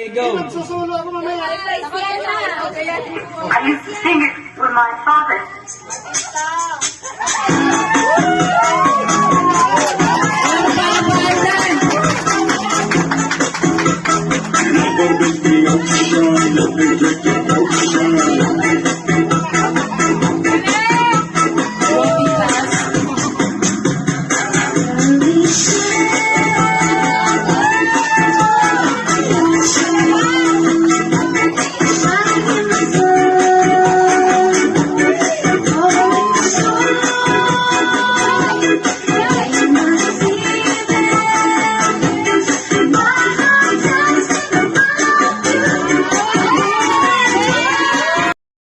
Go. I used to sing it with my father.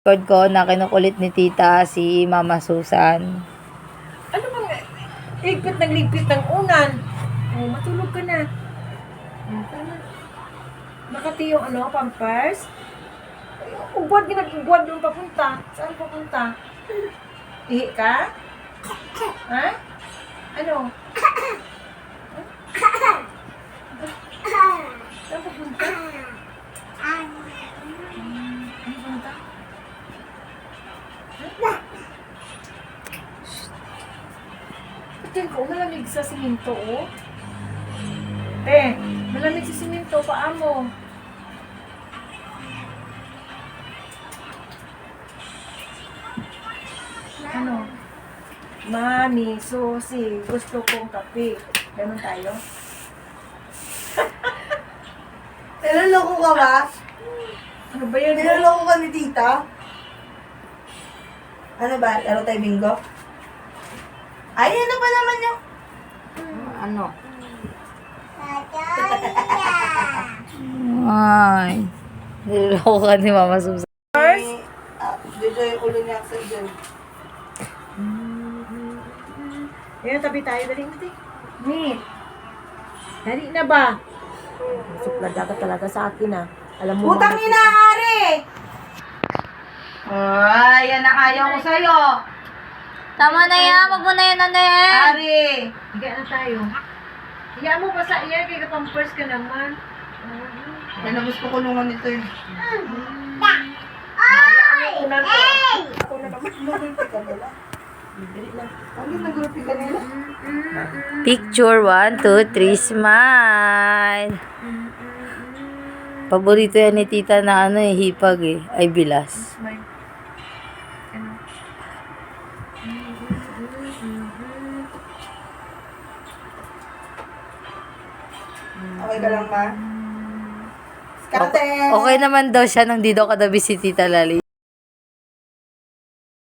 Record ko na kinukulit ni tita si Mama Susan. Ano bang ligpit ng unan? Oh, matulog ka na. Nakati yung pampers? Ugwad, ginag-ugwad yung papunta. Saan papunta? Ihi ka? Ha? Ano? Saan papunta? Ano punta? Tingin ko, malamig sa siminto, oh. Malamig sa siminto, paa mo. Ano? Mami, Susi, gusto kong kape. Ganun tayo? Niloloko ka ba? Ano ba yun? Niloloko ka ni tita? Ano ba? Laro tayo bingo? Ay, ano ba naman yung... Ano? Ay. Niloloko ka ni Mama Susan. Dito yung ulo niya sa dyan. Ayan, tabi tayo. Dali natin. Dali na ba? Suplada ka talaga sa akin, ah. Alam mo, Putang ina, Ari! Ay, yan ang ayaw ko sa'yo. Tama na yan. Wag mo na yan, Ari! higa na tayo. Hiya mo ba sa iya? Kaya pampers ka naman. Nalabas ko kulungan nito eh. Unan ko. Ako na naman, nagulpi ka nila. Ano nagulpi ka nila? Picture 1, 2, 3, smile. Paborito yan ni tita na hipag ay bilas. Smile. Ano? Okay ka lang, ma? Skate! Okay naman daw siya nang di daw katabi si Tita Lali.